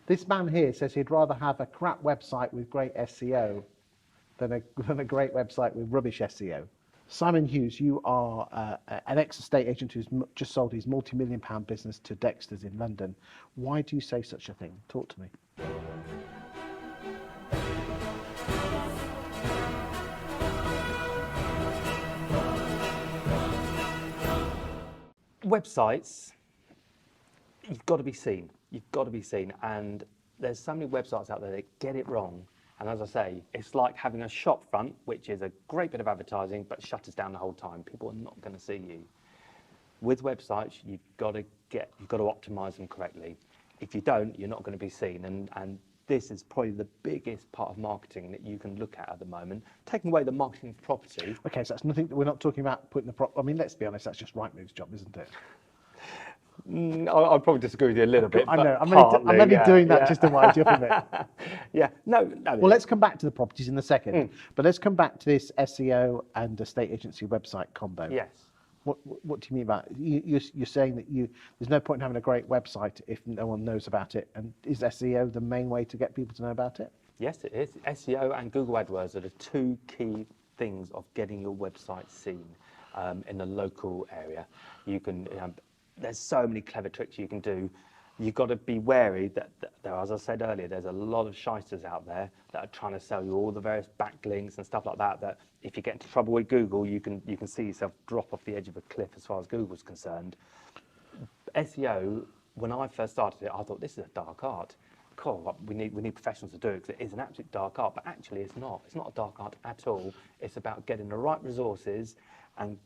This man here says he'd rather have a crap website with great SEO than a great website with rubbish SEO. Simon Hughes, you are an ex-estate agent who's just sold his multi-million-pound business to Dexters in London. Why do you say such a thing? Talk to me. Websites, you've got to be seen. You've got to be seen. And there's so many websites out there that get it wrong. And as I say, it's like having a shop front, which is a great bit of advertising, but shutters down the whole time. People are not going to see you. With websites, you've got to optimize them correctly. If you don't, you're not going to be seen. And this is probably the biggest part of marketing that you can look at the moment. Taking away the marketing of property. Okay, so that's nothing. We're not talking about putting the I mean, let's be honest. That's just Rightmove's job, isn't it? I'll probably disagree with you a little bit. I know. I'm only doing that just to wind you up a bit. Yeah. No. Well, let's come back to the properties in a second. But let's come back to this SEO and estate agency website combo. Yes. What do you mean by it? You're saying that there's no point in having a great website if no one knows about it, and is SEO the main way to get people to know about it? Yes, it is. SEO and Google AdWords are the two key things of getting your website seen in the local area. You can, there's so many clever tricks you can do. You've got to be wary that as I said earlier, there's a lot of shysters out there that are trying to sell you all the various backlinks and stuff like that. That if you get into trouble with Google, you can see yourself drop off the edge of a cliff as far as Google's concerned. SEO, when I first started it, I thought this is a dark art. Cool, we need professionals to do it because it is an absolute dark art. But actually, it's not. It's not a dark art at all. It's about getting the right resources and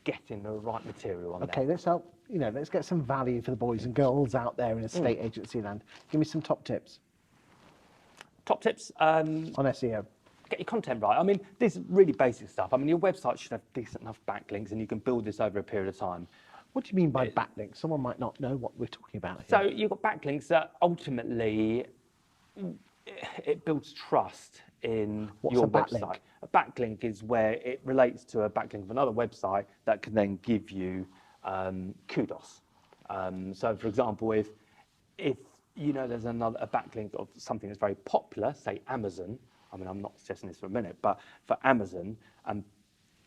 getting the right material on there. Okay, let's get some value for the boys and girls out there in estate agency land. Give me some top tips. Top tips on SEO. Get your content right. I mean, this is really basic stuff. I mean, your website should have decent enough backlinks, and you can build this over a period of time. What do you mean by backlinks? Someone might not know what we're talking about here. So you've got backlinks that ultimately it builds trust in your website. A backlink is where it relates to a backlink of another website that can then give you kudos. So, for example, if there's a backlink of something that's very popular, say Amazon. I mean, I'm not suggesting this for a minute, but for Amazon,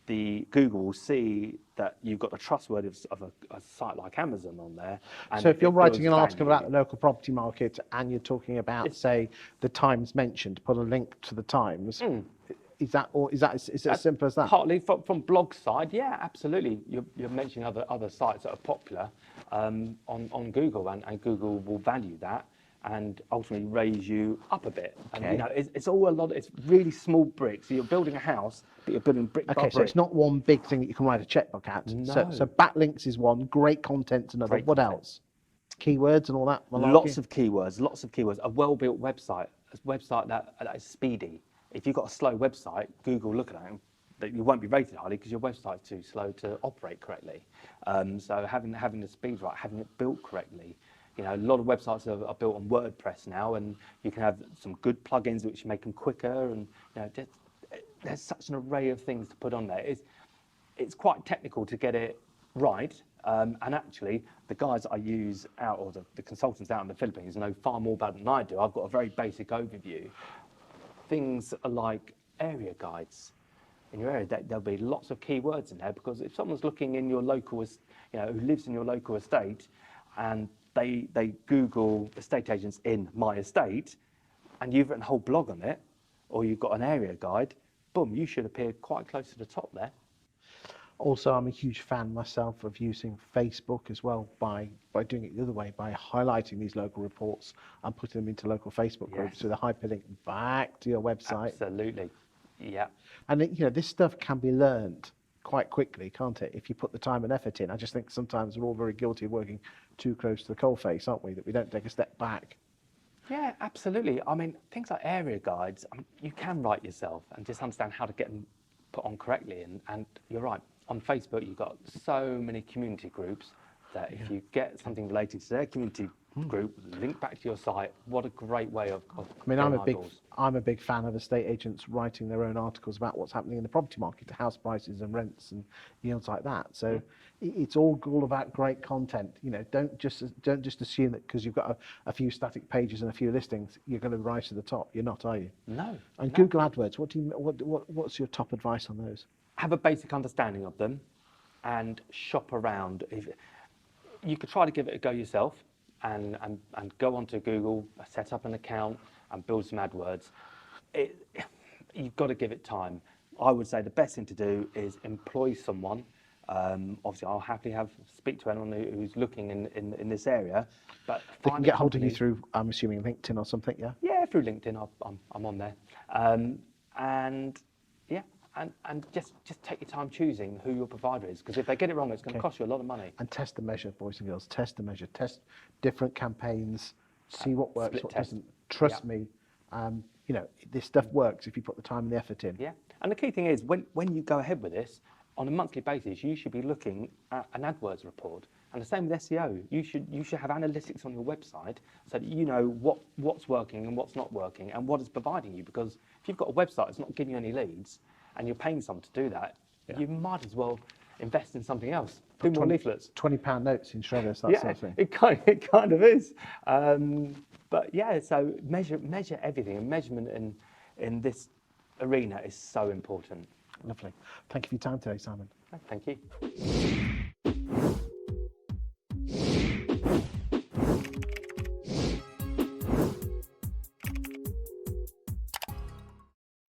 the Google will see that you've got the trustworthiness of a site like Amazon on there. So if you're writing an article about the local property market and you're talking about, say, the Times mentioned, put a link to the Times. Is it as simple as that? Partly from blog side, yeah, absolutely. You're mentioning other sites that are popular on Google, and Google will value that and ultimately raise you up a bit. Okay. And it's all it's really small bricks. So you're building a house, but you're building brick by brick. Okay, so it's not one big thing that you can write a checkbook at. No. So backlinks is one, great content's another. What else? Keywords and all that? Malarkey? Lots of keywords. A well-built website, a website that is speedy. If you've got a slow website, Google will look at it that you won't be rated highly because your website's too slow to operate correctly. So having the speed right, having it built correctly. A lot of websites are built on WordPress now, and you can have some good plugins which make them quicker. And there's such an array of things to put on there. It's quite technical to get it right. And actually, the guys that I use the consultants out in the Philippines know far more about it than I do. I've got a very basic overview. Things like area guides. In your area, there'll be lots of keywords in there, because if someone's looking in your local, who lives in your local estate, and they Google estate agents in my estate, and you've written a whole blog on it, or you've got an area guide, boom, you should appear quite close to the top there. Also, I'm a huge fan myself of using Facebook as well by doing it the other way, by highlighting these local reports and putting them into local Facebook groups with a hyperlink back to your website. Absolutely, yeah. And this stuff can be learned quite quickly, can't it? If you put the time and effort in. I just think sometimes we're all very guilty of working too close to the coalface, aren't we? That we don't take a step back. Yeah, absolutely. I mean, things like area guides, you can write yourself and just understand how to get them put on correctly. And you're right. On Facebook, you've got so many community groups that if you get something related to their community group, link back to your site. What a great way of I mean, getting eyeballs. I'm a big fan of estate agents writing their own articles about what's happening in the property market, house prices and rents and yields like that. So it's all about great content. You know, don't just assume that because you've got a few static pages and a few listings, you're going to rise to the top. You're not, are you? No. And no. Google AdWords, what's your top advice on those? Have a basic understanding of them and shop around. If you could try to give it a go yourself and go onto Google, set up an account and build some AdWords. You've got to give it time. I would say the best thing to do is employ someone. Obviously, I'll happily speak to anyone who's looking in this area. But They can get hold of you through, I'm assuming, LinkedIn or something, yeah? Yeah, through LinkedIn. I'm on there. And just take your time choosing who your provider is, because if they get it wrong, it's going to cost you a lot of money. And test and measure, boys and girls. Test and measure. Test different campaigns. See what works, split what test. doesn't. Trust me. You know, this stuff works if you put the time and the effort in. Yeah, and the key thing is when you go ahead with this, on a monthly basis, you should be looking at an AdWords report. And the same with SEO. You should have analytics on your website so that you know what's working and what's not working and what is providing you. Because if you've got a website that's not giving you any leads and you're paying someone to do that, you might as well invest in something else. Do more leaflets. £20 notes in shredders, that sort of thing. It kind of is. But yeah, so measure everything, and measurement in this arena is so important. Lovely. Thank you for your time today, Simon. Thank you.